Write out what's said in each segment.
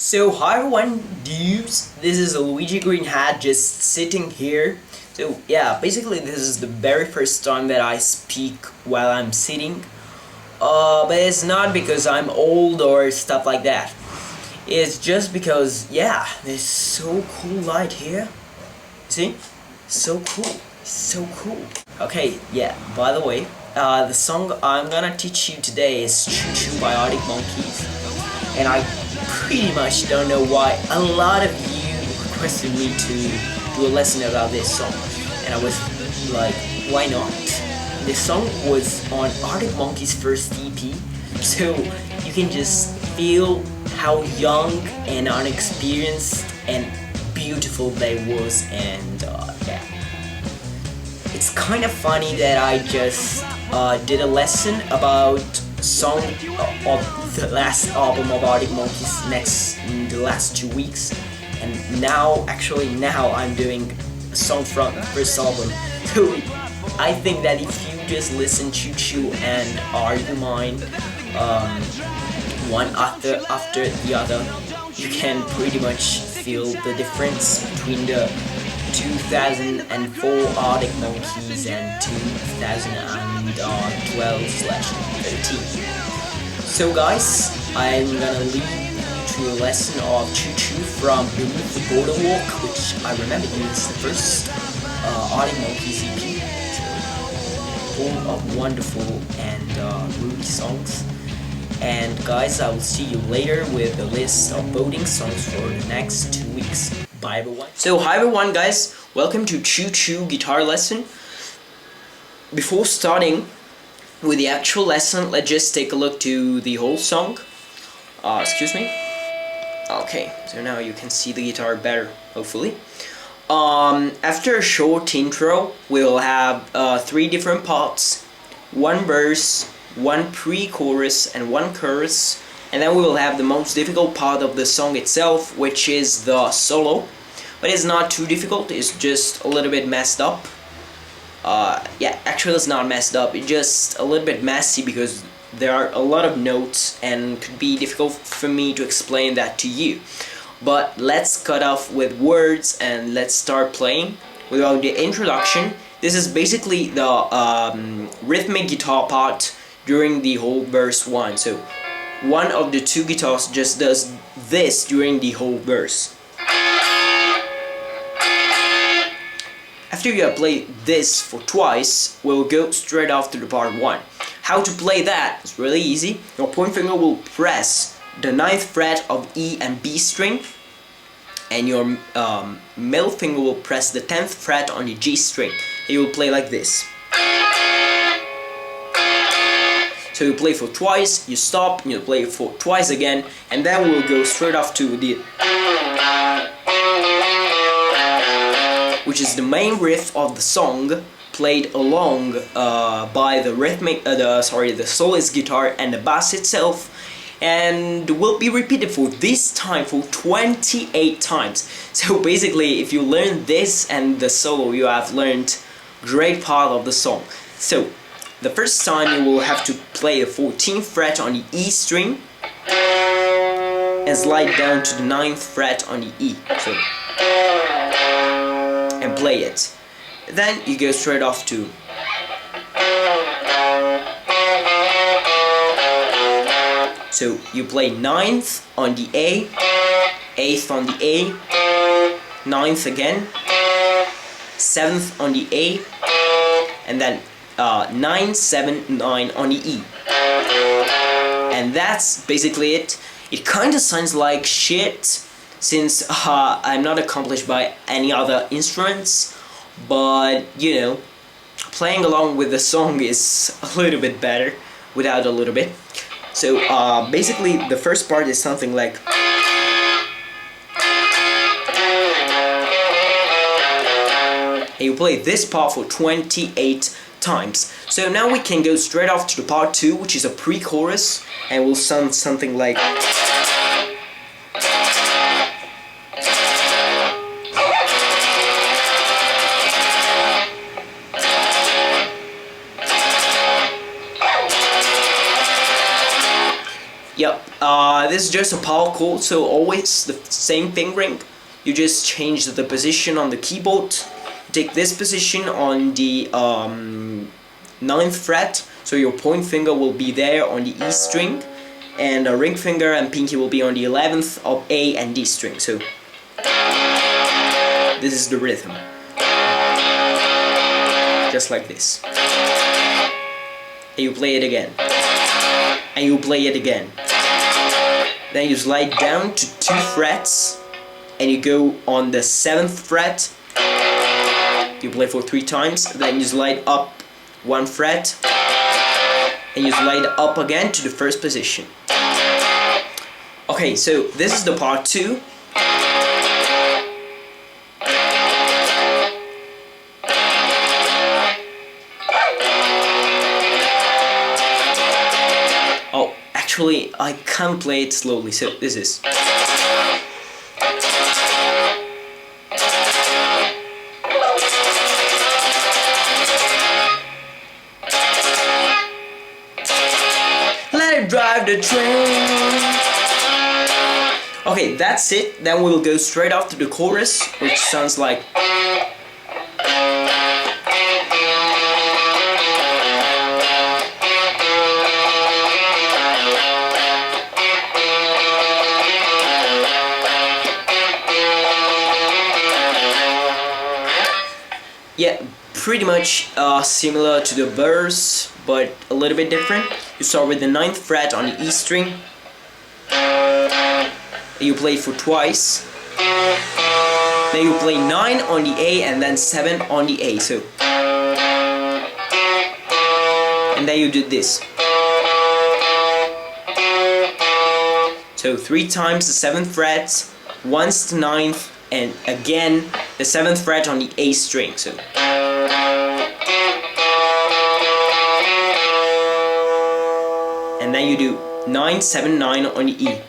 So hi everyone, dudes, this is a Luigi Green Hat just sitting here. So yeah, basically this is the very first time that I speak while I'm sitting. But it's not because I'm old or stuff like that. It's just because, yeah, there's so cool light here. See? So cool. So cool. Okay, yeah, by the way, the song I'm gonna teach you today is Choo Choo by Arctic Monkeys. And I pretty much don't know why a lot of you requested me to do a lesson about this song. And I was like, why not? The song was on Arctic Monkeys' first EP, so you can just feel how young and unexperienced and beautiful they was, and yeah. It's kind of funny that I just did a lesson about song of the last album of Arctic Monkeys in the last 2 weeks, and now I'm doing a song from the first album. So I think that if you just listen Choo Choo and Argue Mine one after the other, you can pretty much feel the difference between the 2004 Arctic Monkeys and 2012/13. So guys, I'm gonna lead you to a lesson of Choo Choo from Beneath the Boardwalk, which I remember is the first Arctic Monkeys EP. Full of wonderful and groovy songs. And guys, I will see you later with a list of voting songs for the next 2 weeks. Bye everyone. So hi everyone guys, welcome to Choo Choo guitar lesson. Before starting with the actual lesson, let's just take a look to the whole song. Excuse me. Okay, so now you can see the guitar better, hopefully. After a short intro, we'll have 3 different parts, 1 verse, 1 pre-chorus, and 1 chorus, and then we will have the most difficult part of the song itself, which is the solo. But it's not too difficult, it's just a little bit messed up. Yeah, actually it's not messed up, it's just a little bit messy because there are a lot of notes and it could be difficult for me to explain that to you. But let's cut off with words and let's start playing. Without the introduction, this is basically the rhythmic guitar part during the whole verse 1. So one of the 2 guitars just does this during the whole verse. After you have played this for twice, we'll go straight off to the part 1. How to play that is really easy. Your point finger will press the 9th fret of E and B string, and your middle finger will press the 10th fret on the G string. And you will play like this. So you play for twice, you stop, and you play for twice again, and then we'll go straight off to the, which is the main riff of the song, played along by the the soloist guitar and the bass itself, and will be repeated for this time for 28 times. So basically, if you learn this and the solo, you have learned great part of the song. So the first time you will have to play the 14th fret on the E string and slide down to the 9th fret on the E. So, and play it. Then you go straight off to so you play 9th on the A, 8th on the A, 9th again, 7th on the A, and then 9, 7, 9 on the E. And that's basically it. It kind of sounds like shit since I'm not accomplished by any other instruments, but you know, playing along with the song is a little bit better without a little bit. So basically the first part is something like, and you play this part for 28 times. So now we can go straight off to the part 2, which is a pre-chorus, and will sound something like. Yep, this is just a power chord, so always the same fingering. You just change the position on the keyboard. Take this position on the 9th fret, so your point finger will be there on the E string, and a ring finger and pinky will be on the 11th of A and D string. So this is the rhythm, just like this. And you play it again, and you play it again. Then you slide down to 2 frets, and you go on the 7th fret. You play for 3 times. Then you slide up 1 fret, and you slide up again to the first position. Okay, so this is the part 2. Oh, actually, I can't play it slowly, so this is. Let it drive the train. Okay, that's it. Then we'll go straight after the chorus, which sounds like. Yeah, pretty much similar to the verse, but a little bit different. You start with the 9th fret on the E string. You play for twice. Then you play 9 on the A and then 7 on the A. So, and then you do this. So 3 times the 7th fret, once the 9th, and again the 7th fret on the A string. So. And then you do 9, 7, 9 on the E.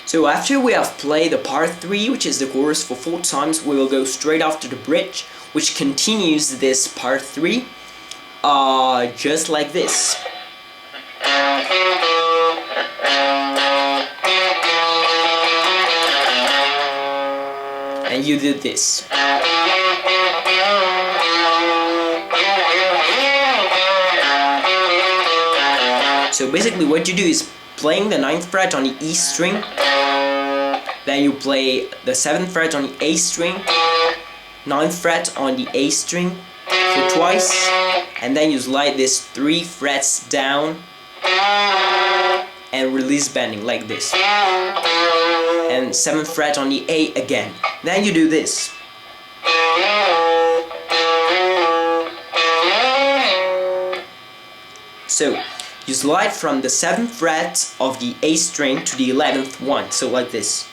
So after we have played the part 3, which is the chorus for 4 times, we will go straight after the bridge, which continues this part 3, just like this. And you do this. So basically what you do is playing the 9th fret on the E string, then you play the 7th fret on the A string, 9th fret on the A string for twice, and then you slide this 3 frets down and release bending like this, and 7th fret on the A again. Then you do this. So you slide from the 7th fret of the A string to the 11th one, so like this,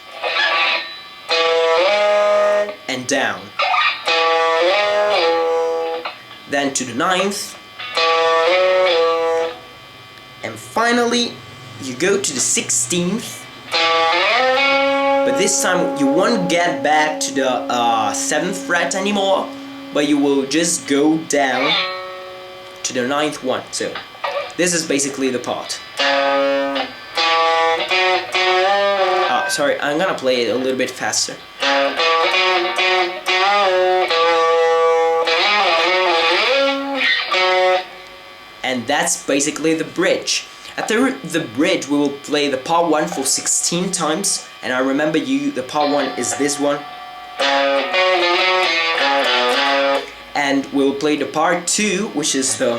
and down, then to the 9th, and finally you go to the 16th, but this time you won't get back to the 7th fret anymore, but you will just go down to the 9th one. So this is basically the part. Sorry, I'm gonna play it a little bit faster. And that's basically the bridge. After the bridge, we will play the part 1 for 16 times, and I remember you, the part 1 is this one. And we'll play the part 2, which is the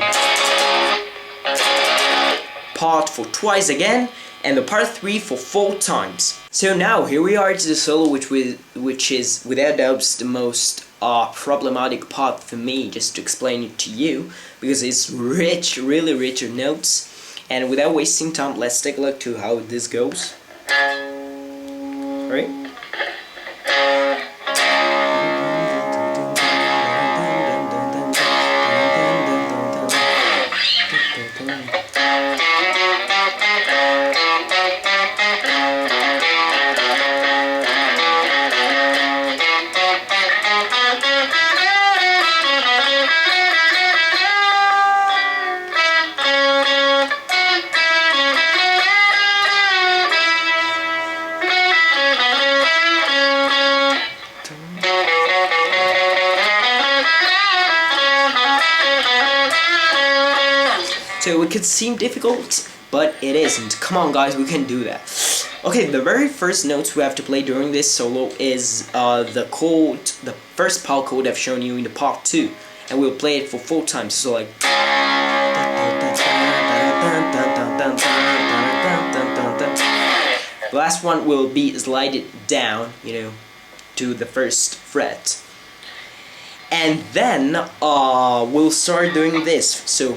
part for twice again, and the part 3 for 4 times. So now here we are to the solo, which is without doubt the most problematic part for me, just to explain it to you, because it's rich, really rich in notes. And without wasting time, let's take a look to how this goes. Right? it could seem difficult, but it isn't. Come on guys, we can do that. Okay, the very first notes we have to play during this solo is the first PAL chord I've shown you in the part 2, and we'll play it for 4 times, so like the last one will be slided down, you know, to the first fret. And then we'll start doing this. So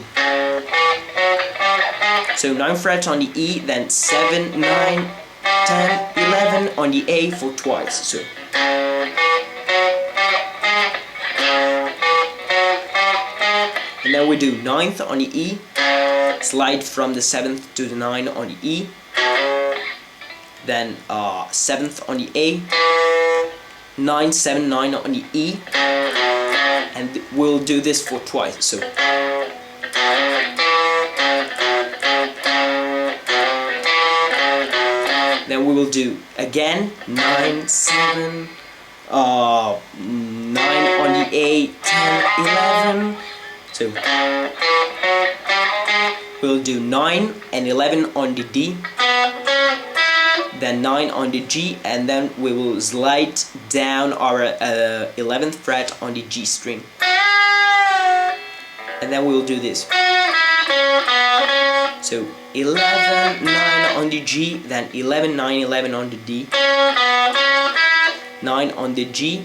9 frets on the E, then 7, 9, 10, 11 on the A for twice. So and then we do 9th on the E, slide from the 7th to the 9 on the E, then 7th on the A, 9, 7, 9 on the E, and we'll do this for twice. So then we will do again 9, 7, 9 on the A, 10, 11. So we'll do 9 and 11 on the D, then 9 on the G, and then we will slide down our 11th fret on the G string, and then we'll do this. So 11, 9 on the G, then 11, 9, 11 on the D, 9 on the G,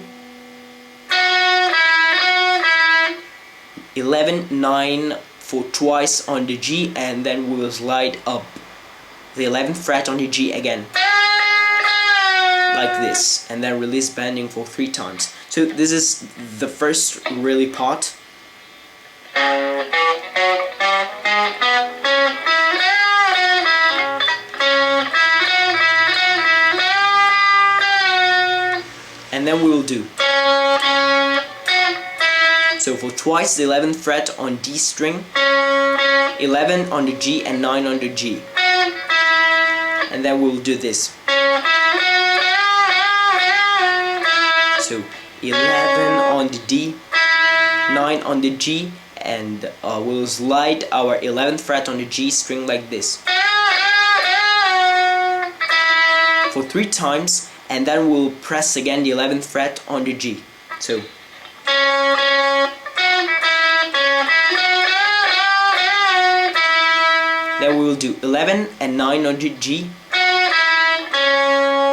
11, 9 for twice on the G, and then we will slide up the 11th fret on the G again, like this, and then release bending for 3 times. So this is the first really part. And then we will do, so for twice the 11th fret on D string, 11 on the G, and 9 on the G, and then we'll do this. So 11 on the D, 9 on the G, and we'll slide our 11th fret on the G string like this for 3 times, and then we'll press again the 11th fret on the G. So then we will do 11 and 9 on the G,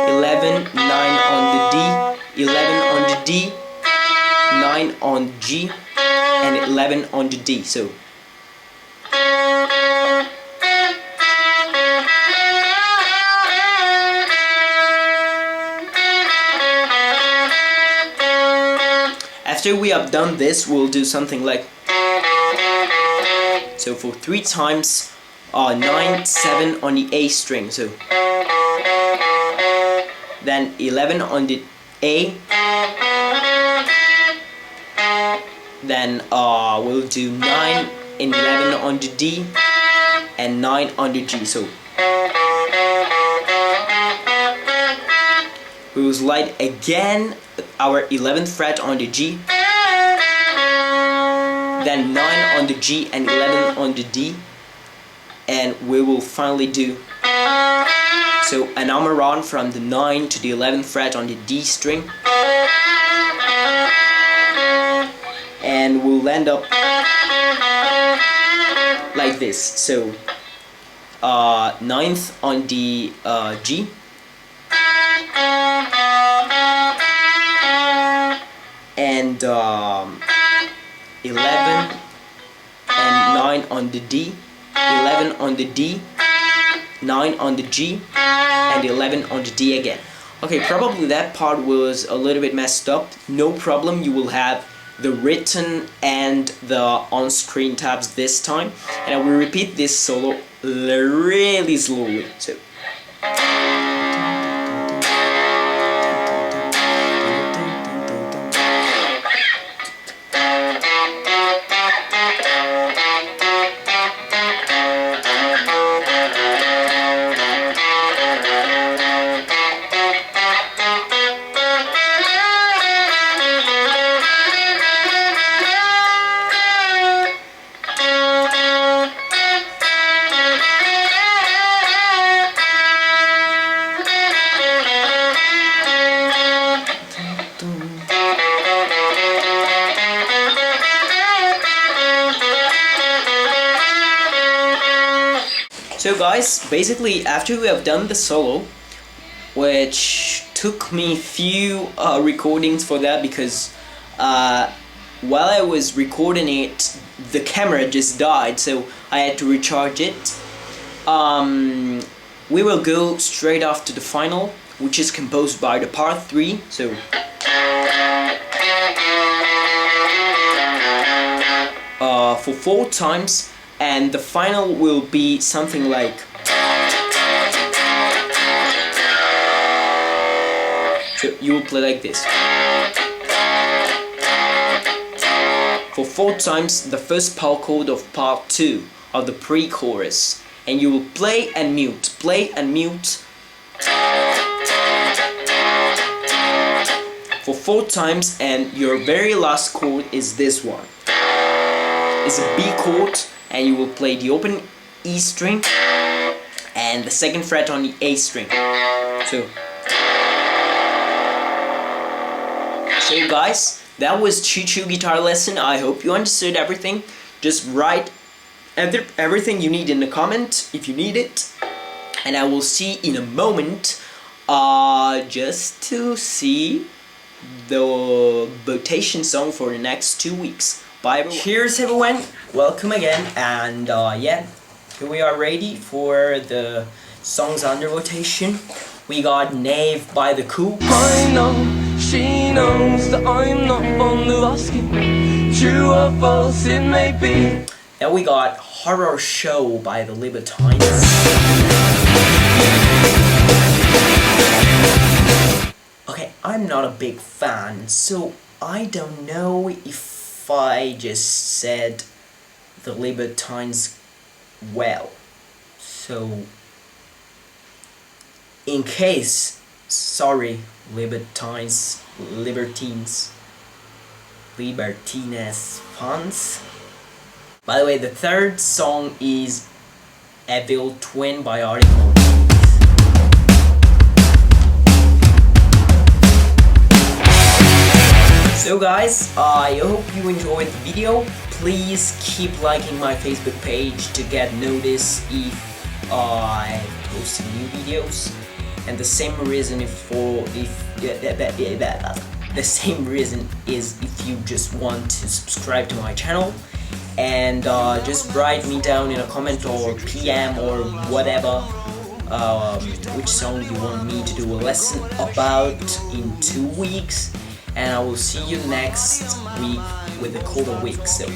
11, 9 on the D, 11 on the D, 9 on G, and 11 on the D. So after we have done this, we'll do something like, so for 3 times 9, 7 on the A string, so then 11 on the A, then we'll do 9 and 11 on the D, and 9 on the G. So we will slide again our 11th fret on the G, then 9 on the G and 11 on the D, and we will finally do, so an arm around from the 9 to the 11th fret on the D string, and we'll end up like this. So 9th on the G, and 11 and 9 on the D, 11 on the D, 9 on the G, and 11 on the D again. Okay, probably that part was a little bit messed up. No problem, you will have the written and the on-screen tabs this time, and I will repeat this solo really slowly. So So guys, basically after we have done the solo, which took me few recordings for that because while I was recording it, the camera just died, so I had to recharge it. We will go straight off to the final, which is composed by the part 3. So for 4 times, and the final will be something like so you will play like this. For 4 times the first power chord of part 2 of the pre-chorus, and you will play and mute, for 4 times, and your very last chord is this one. It's a B chord, and you will play the open E string and the 2nd fret on the A string. So guys, that was Choo Choo guitar lesson. I hope you understood everything. Just write everything you need in the comment if you need it, and I will see in a moment just to see the votation song for the next 2 weeks. Bye everyone. Cheers everyone, welcome again, and yeah, here we are ready for the songs under rotation. We got Knave by the Coup. I know she knows that I'm not fond of asking, true or false it may be. Then we got Horror Show by the Libertines. Okay, I'm not a big fan, so I don't know if I just said the Libertines well. So, in case, sorry, Libertines fans. By the way, the third song is Evil Twin by Article. So guys, I hope you enjoyed the video. Please keep liking my Facebook page to get notice if I post new videos. And the same reason the same reason is if you just want to subscribe to my channel. And just write me down in a comment or PM or whatever which song you want me to do a lesson about in 2 weeks, and I will see you next week with a colder week. So